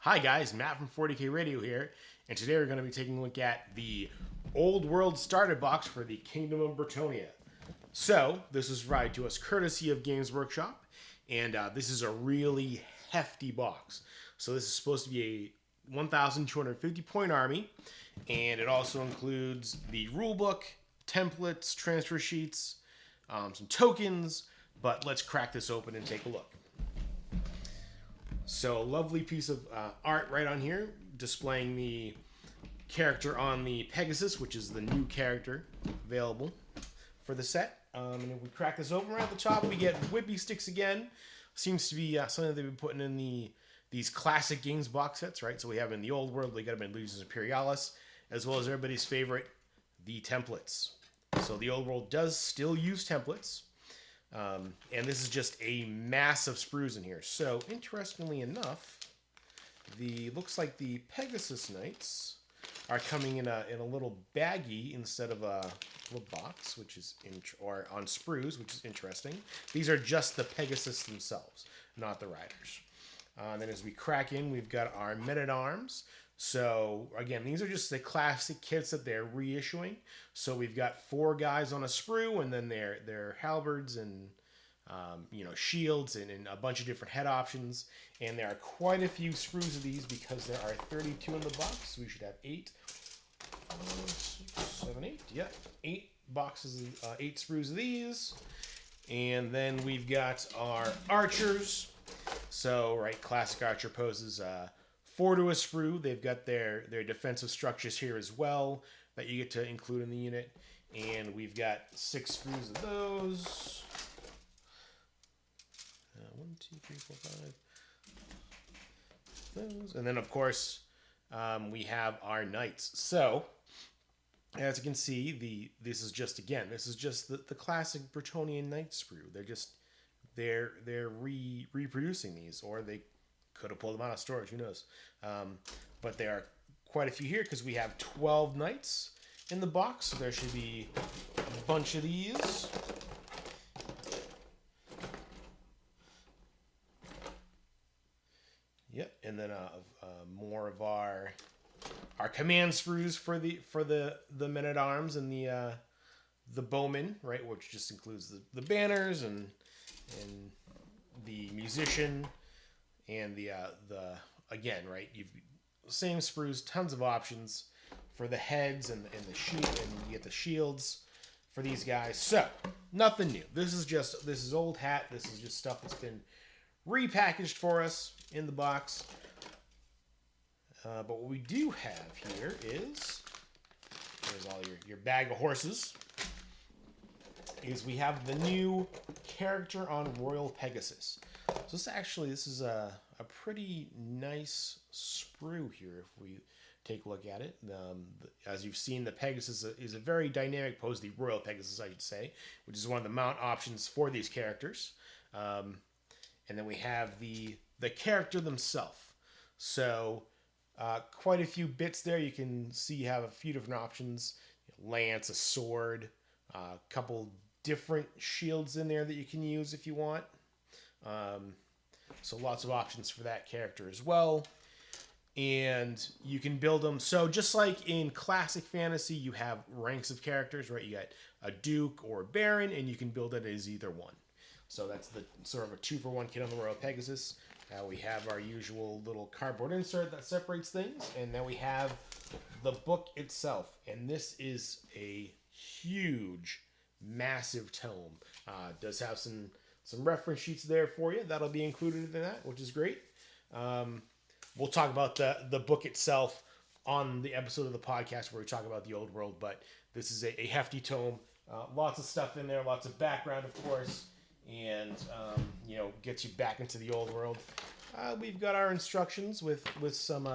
Hi guys, Matt from 40K Radio here, and today we're going to be taking a look at the Old World Starter Box for the Kingdom of Bretonnia. So, this is provided to us courtesy of Games Workshop, and this is a really hefty box. So this is supposed to be a 1,250 point army, and it also includes the rulebook, templates, transfer sheets, some tokens, but let's crack this open and take a look. So, a lovely piece of art right on here, displaying the character on the Pegasus, which is the new character available for the set. And if we crack this open right at the top, we get whippy sticks again. Seems to be something they've been putting in these classic games box sets, right? So we have in the Old World, we got them in Legions Imperialis, as well as everybody's favorite, the templates. So the Old World does still use templates. And this is just a mass of sprues in here. So, interestingly enough, looks like the Pegasus Knights are coming in a little baggie instead of a little box, which is or on sprues, which is interesting. These are just the Pegasus themselves, not the riders. And then as we crack in, we've got our men-at-arms. So, again, these are just the classic kits that they're reissuing. So we've got 4 guys on a sprue, and then their halberds and shields and a bunch of different head options. And there are quite a few sprues of these because there are 32 in the box. So we should have 8, 6, 7, 8. Yeah, 8 boxes, 8 sprues of these. And then we've got our archers. So, right, classic archer poses. 4 to a sprue. They've got their defensive structures here as well that you get to include in the unit. And we've got 6 sprues of those. 1, 2, 3, 4, 5. Those. And then, of course, we have our knights. So, as you can see, this is just the classic Bretonnian knight sprue. They're reproducing these, or they could have pulled them out of storage, who knows. But there are quite a few here because we have 12 knights in the box. So there should be a bunch of these. Yep, and then more of our command sprues for the men-at-arms and the bowmen, right, which just includes the banners and the musician. And the again, right, you've same sprues, tons of options for the heads and the sheet, and you get the shields for these guys. So nothing new. This is old hat. This is just stuff that's been repackaged for us in the box. But what we do have here is here's all your bag of horses. We have the new character on Royal Pegasus. So this is a pretty nice sprue here if we take a look at it. As you've seen, the Pegasus is a very dynamic pose, the Royal Pegasus, I should say, which is one of the mount options for these characters. And then we have the character themselves. So quite a few bits there. You can see you have a few different options. Lance, a sword, a couple different shields in there that you can use if you want. So lots of options for that character as well. And you can build them. So just like in classic fantasy, you have ranks of characters, right? You got a duke or a baron, and you can build it as either one. So that's the sort of a 2-for-1 kit on the Royal Pegasus. We have our usual little cardboard insert that separates things. And then we have the book itself. And this is a huge, massive tome. Does have some reference sheets there for you. That'll be included in that, which is great. We'll talk about the book itself on the episode of the podcast where we talk about the Old World, but this is a hefty tome. Lots of stuff in there, lots of background, of course, and gets you back into the Old World. We've got our instructions with some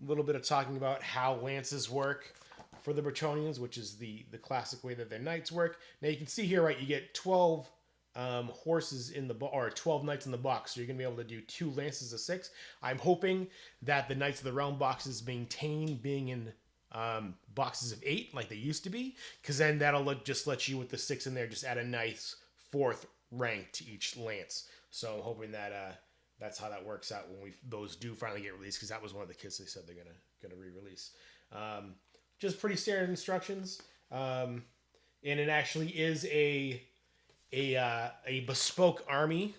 little bit of talking about how lances work for the Bretonnians, which is the classic way that their knights work. Now you can see here, right, you get 12 horses in the or 12 knights in the box, so you're gonna be able to do 2 lances of 6. I'm hoping that the Knights of the Realm boxes maintain being in boxes of 8 like they used to be, because then that'll just let you, with the 6 in there, just add a nice 4th rank to each lance. So I'm hoping that that's how that works out when those do finally get released, because that was one of the kits they said they're gonna re-release. Just pretty standard instructions, and it actually is a bespoke army.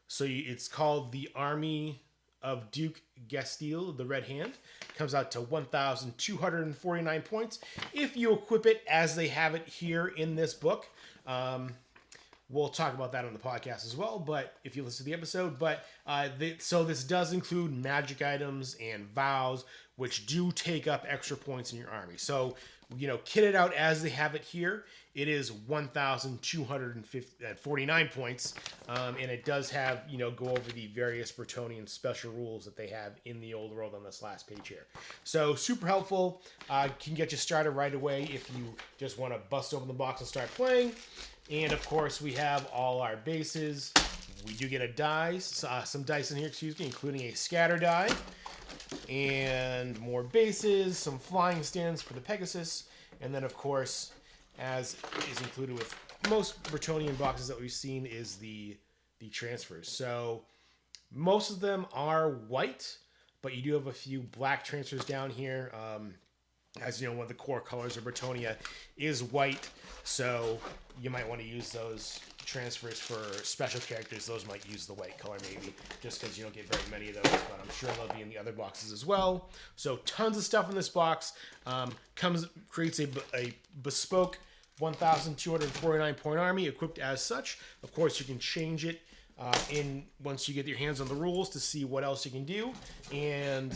So it's called the Army of Duke Gastile, the Red Hand. Comes out to 1,249 points if you equip it as they have it here in this book. We'll talk about that on the podcast as well, but if you listen to the episode. But so this does include magic items and vows, which do take up extra points in your army. So, kit it out as they have it here. It is 1,249 points, and it does have, go over the various Bretonnian special rules that they have in the old world on this last page here. So super helpful. Can get you started right away if you just want to bust open the box and start playing. And of course, we have all our bases. We do get some dice in here, including a scatter die. And more bases, some flying stands for the Pegasus. And then, of course, as is included with most Bretonnian boxes that we've seen, is the transfers. So most of them are white, but you do have a few black transfers down here. As you know, one of the core colors of Bretonnia is white, so you might want to use those transfers for special characters. Those might use the white color maybe, just because you don't get very many of those, but I'm sure they'll be in the other boxes as well. So tons of stuff in this box. Creates a bespoke 1,249 point army equipped as such. Of course, you can change it once you get your hands on the rules to see what else you can do. And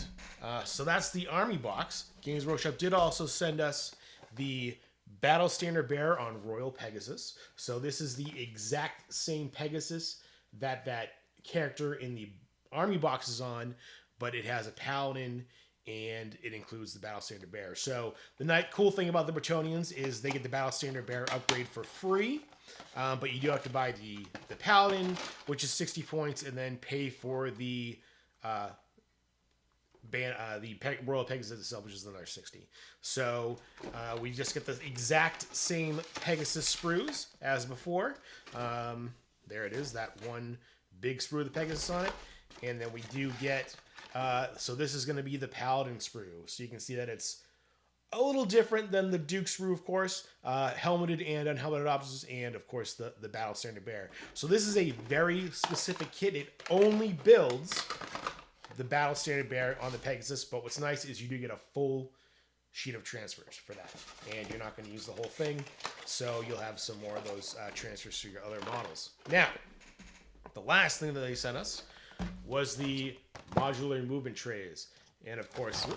so that's the army box. Games Workshop did also send us the Battle Standard Bearer on Royal Pegasus. So this is the exact same Pegasus that character in the army box is on, but it has a paladin and it includes the Battle Standard Bearer. So the cool thing about the Bretonnians is they get the Battle Standard Bearer upgrade for free. But you do have to buy the paladin, which is 60 points, and then pay for the Royal Pegasus itself, which is another 60. So we just get the exact same Pegasus sprues as before. There it is, that one big sprue of the Pegasus on it. And then we do get, so this is going to be the paladin sprue. So you can see that it's a little different than the Duke sprue, of course, helmeted and unhelmeted opposites, and of course the Battle Standard Bearer. So this is a very specific kit. It only builds the Battle Standard Bearer on the Pegasus, but what's nice is you do get a full sheet of transfers for that, and you're not going to use the whole thing, so you'll have some more of those transfers for your other models. Now, the last thing that they sent us was the modular movement trays. And of course,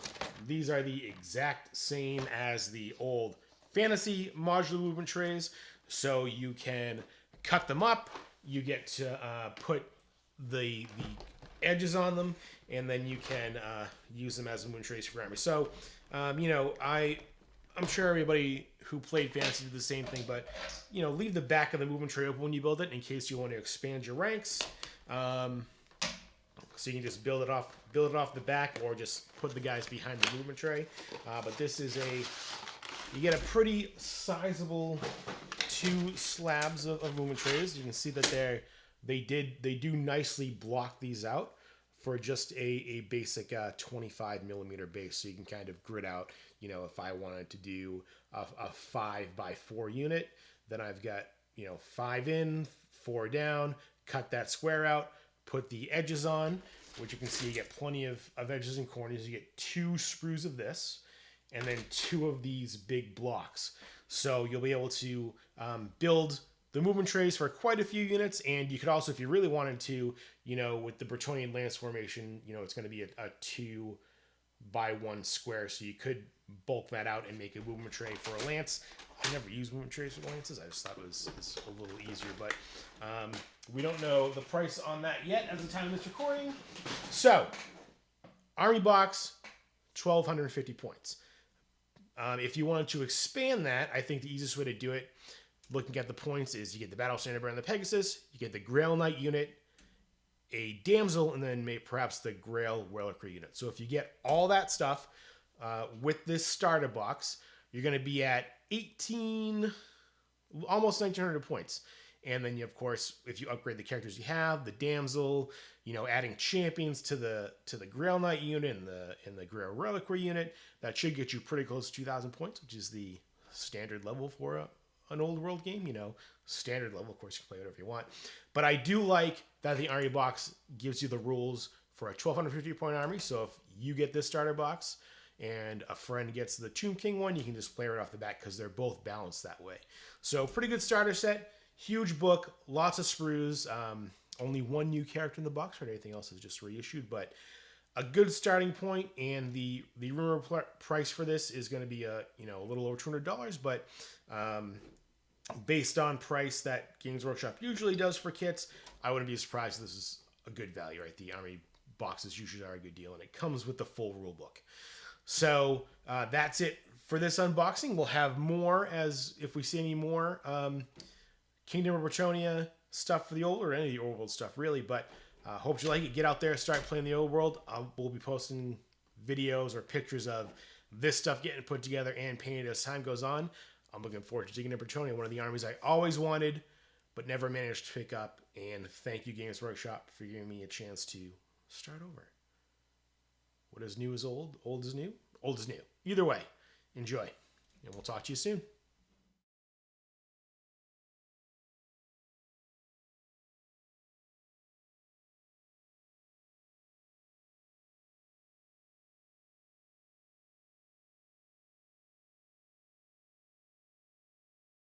these are the exact same as the old fantasy modular movement trays. So you can cut them up. You get to put the edges on them, and then you can use them as movement trays for your army. So, I'm sure everybody who played fantasy did the same thing, but leave the back of the movement tray open when you build it in case you want to expand your ranks. So you can just build it off the back, or just put the guys behind the movement tray. But this is you get a pretty sizable 2 slabs of movement trays. You can see that they do nicely block these out for just a basic 25 millimeter base. So you can kind of grid out, if I wanted to do a 5x4 unit, then I've got, 5 in, 4 down, cut that square out, put the edges on, which you can see you get plenty of edges and corners. You get 2 sprues of this, and then 2 of these big blocks. So you'll be able to build the movement trays for quite a few units, and you could also, if you really wanted to, with the Bretonnian lance formation, it's going to be a 2x1 square, so you could bulk that out and make a movement tray for a lance. I never use movement trays for lances. I just thought it was a little easier, but we don't know the price on that yet at the time of this recording. So, Army Box, 1,250 points. If you wanted to expand that, I think the easiest way to do it, looking at the points, is you get the Battle Standard Bearer and the Pegasus, you get the Grail Knight unit, a Damsel, and then perhaps the Grail Reliquary unit. So if you get all that stuff with this starter box, you're going to be at almost 1,900 points. And then, of course, if you upgrade the characters you have, the damsel, adding champions to the Grail Knight unit and the Grail Reliquary unit, that should get you pretty close to 2,000 points, which is the standard level for an old world game. Standard level, of course, you can play whatever you want. But I do like that the army box gives you the rules for a 1,250 point army. So if you get this starter box and a friend gets the Tomb King one, you can just play right off the bat because they're both balanced that way. So pretty good starter set. Huge book, lots of sprues. Only one new character in the box, or anything else is just reissued. But a good starting point, and the rumor price for this is going to be a little over $200. But based on price that Games Workshop usually does for kits, I wouldn't be surprised if this is a good value, right? The army boxes usually are a good deal, and it comes with the full rule book. So that's it for this unboxing. We'll have more if we see any more Kingdom of Bretonnia stuff for the old, or any of the old world stuff really. But hope you like it. Get out there, start playing the old world. We'll be posting videos or pictures of this stuff getting put together and painted as time goes on. I'm looking forward to digging into Bretonnia, one of the armies I always wanted but never managed to pick up. And thank you, Games Workshop, for giving me a chance to start over. What is new is old is new, old is new. Either way, enjoy, and we'll talk to you soon.